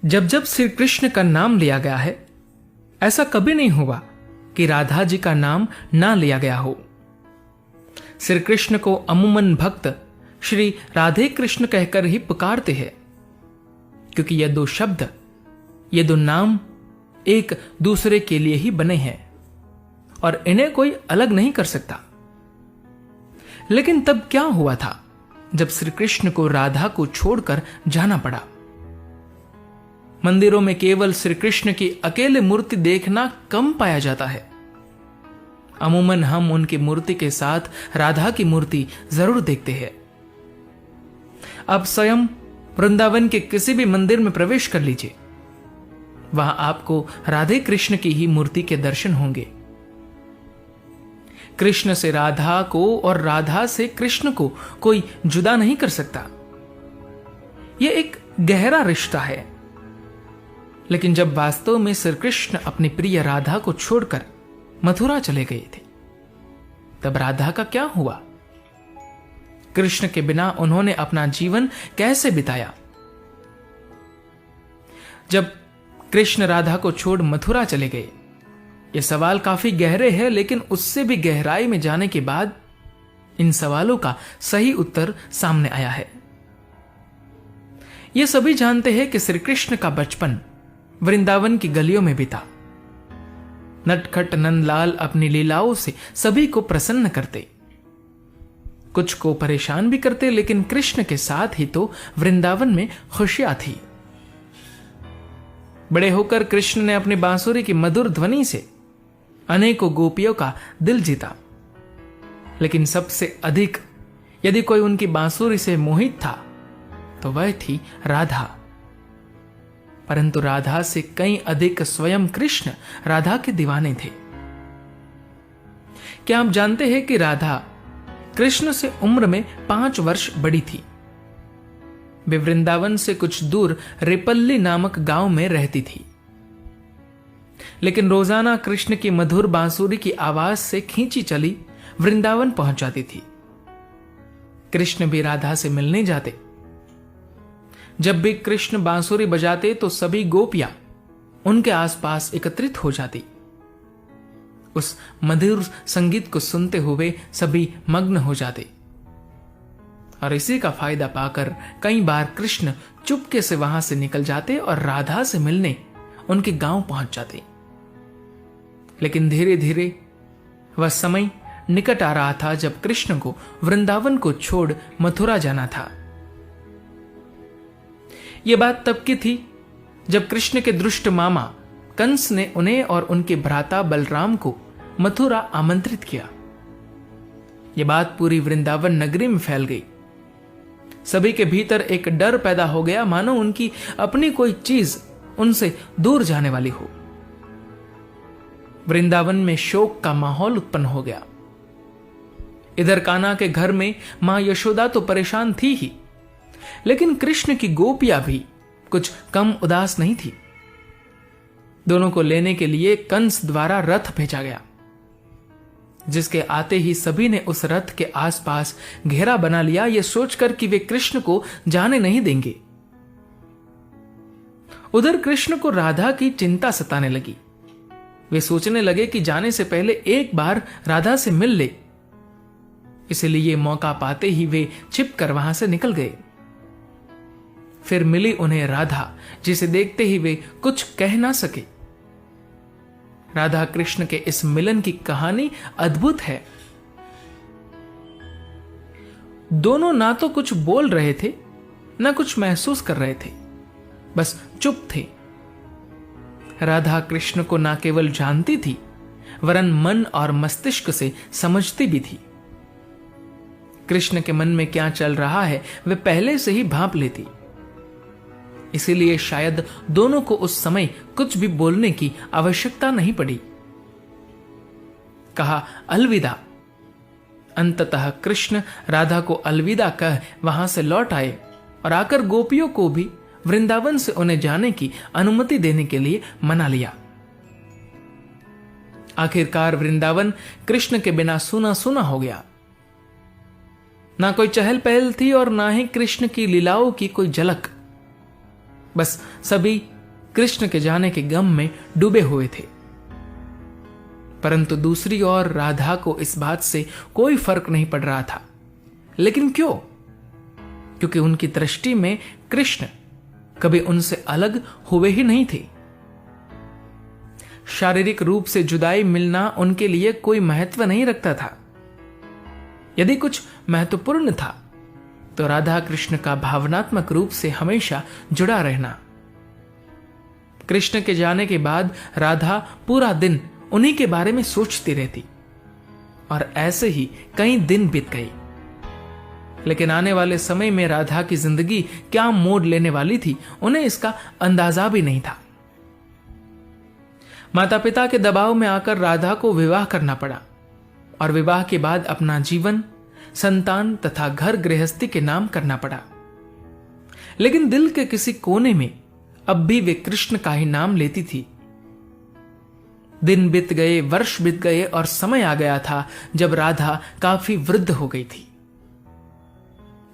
जब जब श्री कृष्ण का नाम लिया गया है, ऐसा कभी नहीं हुआ कि राधा जी का नाम ना लिया गया हो। श्री कृष्ण को अमूमन भक्त श्री राधे कृष्ण कहकर ही पुकारते हैं, क्योंकि ये दो शब्द, ये दो नाम एक दूसरे के लिए ही बने हैं और इन्हें कोई अलग नहीं कर सकता। लेकिन तब क्या हुआ था जब श्री कृष्ण को राधा को छोड़कर जाना पड़ा? मंदिरों में केवल श्री कृष्ण की अकेले मूर्ति देखना कम पाया जाता है। अमूमन हम उनकी मूर्ति के साथ राधा की मूर्ति जरूर देखते हैं। आप स्वयं वृंदावन के किसी भी मंदिर में प्रवेश कर लीजिए, वहां आपको राधे कृष्ण की ही मूर्ति के दर्शन होंगे। कृष्ण से राधा को और राधा से कृष्ण को कोई जुदा नहीं कर सकता। यह एक गहरा रिश्ता है। लेकिन जब वास्तव में श्री कृष्ण अपनी प्रिय राधा को छोड़कर मथुरा चले गए थे, तब राधा का क्या हुआ? कृष्ण के बिना उन्होंने अपना जीवन कैसे बिताया? जब कृष्ण राधा को छोड़ मथुरा चले गए, यह सवाल काफी गहरे है, लेकिन उससे भी गहराई में जाने के बाद इन सवालों का सही उत्तर सामने आया है। यह सभी जानते हैं कि श्री कृष्ण का बचपन वृंदावन की गलियों में बीता। नटखट नंदलाल अपनी लीलाओं से सभी को प्रसन्न करते, कुछ को परेशान भी करते, लेकिन कृष्ण के साथ ही तो वृंदावन में खुशियां थी। बड़े होकर कृष्ण ने अपनी बांसुरी की मधुर ध्वनि से अनेकों गोपियों का दिल जीता, लेकिन सबसे अधिक यदि कोई उनकी बांसुरी से मोहित था तो वह थी राधा। परंतु राधा से कहीं अधिक स्वयं कृष्ण राधा के दीवाने थे। क्या आप जानते हैं कि राधा कृष्ण से उम्र में 5 वर्ष बड़ी थी? वे वृंदावन से कुछ दूर रेपल्ली नामक गांव में रहती थी, लेकिन रोजाना कृष्ण की मधुर बांसुरी की आवाज से खींची चली वृंदावन पहुंच जाती थी। कृष्ण भी राधा से मिलने जाते। जब भी कृष्ण बांसुरी बजाते तो सभी गोपियां उनके आसपास एकत्रित हो जाती। उस मधुर संगीत को सुनते हुए सभी मग्न हो जाते, और इसी का फायदा पाकर कई बार कृष्ण चुपके से वहां से निकल जाते और राधा से मिलने उनके गांव पहुंच जाते। लेकिन धीरे धीरे वह समय निकट आ रहा था जब कृष्ण को वृंदावन को छोड़ मथुरा जाना था। यह बात तब की थी जब कृष्ण के दुष्ट मामा कंस ने उन्हें और उनके भ्राता बलराम को मथुरा आमंत्रित किया। यह बात पूरी वृंदावन नगरी में फैल गई। सभी के भीतर एक डर पैदा हो गया, मानो उनकी अपनी कोई चीज उनसे दूर जाने वाली हो। वृंदावन में शोक का माहौल उत्पन्न हो गया। इधर कान्हा के घर में मां यशोदा तो परेशान थी ही, लेकिन कृष्ण की गोपियां भी कुछ कम उदास नहीं थी। दोनों को लेने के लिए कंस द्वारा रथ भेजा गया, जिसके आते ही सभी ने उस रथ के आसपास घेरा बना लिया, यह सोचकर कि वे कृष्ण को जाने नहीं देंगे। उधर कृष्ण को राधा की चिंता सताने लगी। वे सोचने लगे कि जाने से पहले एक बार राधा से मिल ले। इसलिए मौका पाते ही वे छिपकर वहां से निकल गए। फिर मिली उन्हें राधा, जिसे देखते ही वे कुछ कह ना सके। राधा कृष्ण के इस मिलन की कहानी अद्भुत है। दोनों ना तो कुछ बोल रहे थे, ना कुछ महसूस कर रहे थे, बस चुप थे। राधा कृष्ण को ना केवल जानती थी, वरन मन और मस्तिष्क से समझती भी थी। कृष्ण के मन में क्या चल रहा है वे पहले से ही भांप लेती। इसीलिए शायद दोनों को उस समय कुछ भी बोलने की आवश्यकता नहीं पड़ी। कहा अलविदा। अंततः कृष्ण राधा को अलविदा कह वहां से लौट आए और आकर गोपियों को भी वृंदावन से उन्हें जाने की अनुमति देने के लिए मना लिया। आखिरकार वृंदावन कृष्ण के बिना सूना सूना हो गया। ना कोई चहल पहल थी और ना ही कृष्ण की लीलाओं की कोई झलक। बस सभी कृष्ण के जाने के गम में डूबे हुए थे। परंतु दूसरी ओर राधा को इस बात से कोई फर्क नहीं पड़ रहा था। लेकिन क्यों? क्योंकि उनकी दृष्टि में कृष्ण कभी उनसे अलग हुए ही नहीं थे। शारीरिक रूप से जुदाई मिलना उनके लिए कोई महत्व नहीं रखता था। यदि कुछ महत्वपूर्ण था तो राधा कृष्ण का भावनात्मक रूप से हमेशा जुड़ा रहना। कृष्ण के जाने के बाद राधा पूरा दिन उन्हीं के बारे में सोचती रहती और ऐसे ही कई दिन बीत गए। लेकिन आने वाले समय में राधा की जिंदगी क्या मोड़ लेने वाली थी, उन्हें इसका अंदाजा भी नहीं था। माता पिता के दबाव में आकर राधा को विवाह करना पड़ा और विवाह के बाद अपना जीवन संतान तथा घर गृहस्थी के नाम करना पड़ा। लेकिन दिल के किसी कोने में अब भी वे कृष्ण का ही नाम लेती थी। दिन बीत गए, वर्ष बीत गए और समय आ गया था जब राधा काफी वृद्ध हो गई थी।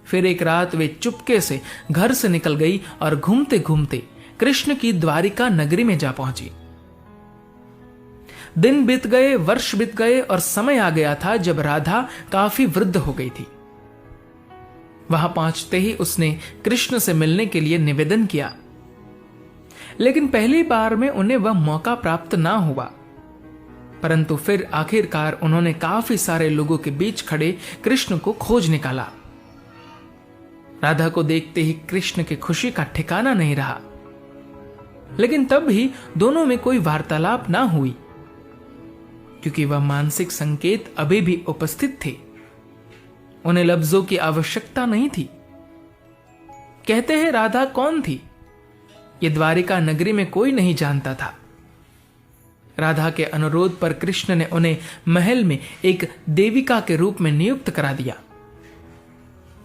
फिर एक रात वे चुपके से घर से निकल गई और घूमते घूमते कृष्ण की द्वारिका नगरी में जा पहुंची। दिन बीत गए, वर्ष बीत गए और समय आ गया था जब राधा काफी वृद्ध हो गई थी। वहां पहुंचते ही उसने कृष्ण से मिलने के लिए निवेदन किया, लेकिन पहली बार में उन्हें वह मौका प्राप्त ना हुआ। परंतु फिर आखिरकार उन्होंने काफी सारे लोगों के बीच खड़े कृष्ण को खोज निकाला। राधा को देखते ही कृष्ण की खुशी का ठिकाना नहीं रहा। लेकिन तब भी दोनों में कोई वार्तालाप ना हुई, क्योंकि वह मानसिक संकेत अभी भी उपस्थित थे। उन्हें लफ्जों की आवश्यकता नहीं थी। कहते हैं राधा कौन थी, यह द्वारिका नगरी में कोई नहीं जानता था। राधा के अनुरोध पर कृष्ण ने उन्हें महल में एक देविका के रूप में नियुक्त करा दिया।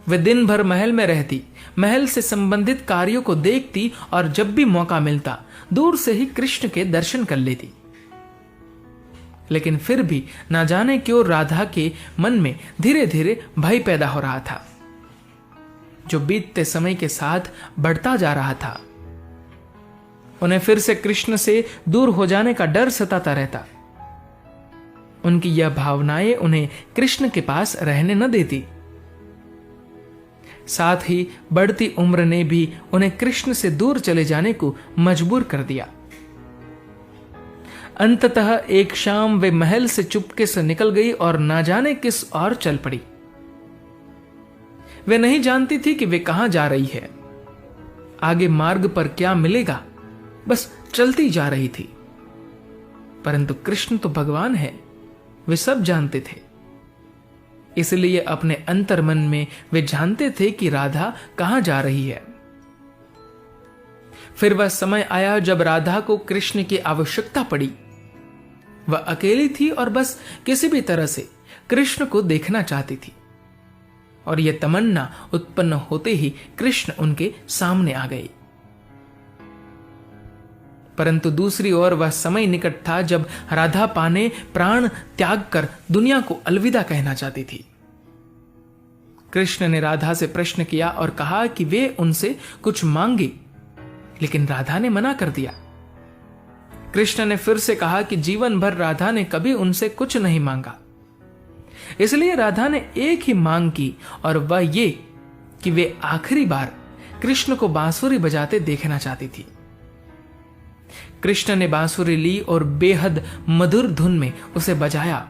वे दिन भर महल में रहती, महल से संबंधित कार्यों को देखती और जब भी मौका मिलता दूर से ही कृष्ण के दर्शन कर लेती। लेकिन फिर भी ना जाने क्यों राधा के मन में धीरे धीरे भय पैदा हो रहा था, जो बीतते समय के साथ बढ़ता जा रहा था। उन्हें फिर से कृष्ण से दूर हो जाने का डर सताता रहता। उनकी यह भावनाएं उन्हें कृष्ण के पास रहने न देती। साथ ही बढ़ती उम्र ने भी उन्हें कृष्ण से दूर चले जाने को मजबूर कर दिया। अंततः एक शाम वे महल से चुपके से निकल गई और ना जाने किस ओर चल पड़ी। वे नहीं जानती थी कि वे कहां जा रही है, आगे मार्ग पर क्या मिलेगा, बस चलती जा रही थी। परंतु कृष्ण तो भगवान है, वे सब जानते थे। इसलिए अपने अंतर्मन में वे जानते थे कि राधा कहां जा रही है। फिर वह समय आया जब राधा को कृष्ण की आवश्यकता पड़ी। वह अकेली थी और बस किसी भी तरह से कृष्ण को देखना चाहती थी। और यह तमन्ना उत्पन्न होते ही कृष्ण उनके सामने आ गए। परंतु दूसरी ओर वह समय निकट था जब राधा पाने प्राण त्याग कर दुनिया को अलविदा कहना चाहती थी। कृष्ण ने राधा से प्रश्न किया और कहा कि वे उनसे कुछ मांगे, लेकिन राधा ने मना कर दिया। कृष्ण ने फिर से कहा कि जीवन भर राधा ने कभी उनसे कुछ नहीं मांगा। इसलिए राधा ने एक ही मांग की और वह ये कि वे आखिरी बार कृष्ण को बांसुरी बजाते देखना चाहती थी। कृष्ण ने बांसुरी ली और बेहद मधुर धुन में उसे बजाया।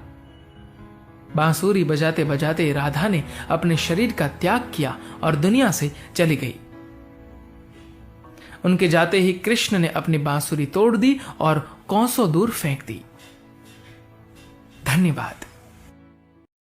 बांसुरी बजाते बजाते राधा ने अपने शरीर का त्याग किया और दुनिया से चली गई। उनके जाते ही कृष्ण ने अपनी बांसुरी तोड़ दी और कोसों दूर फेंक दी। धन्यवाद।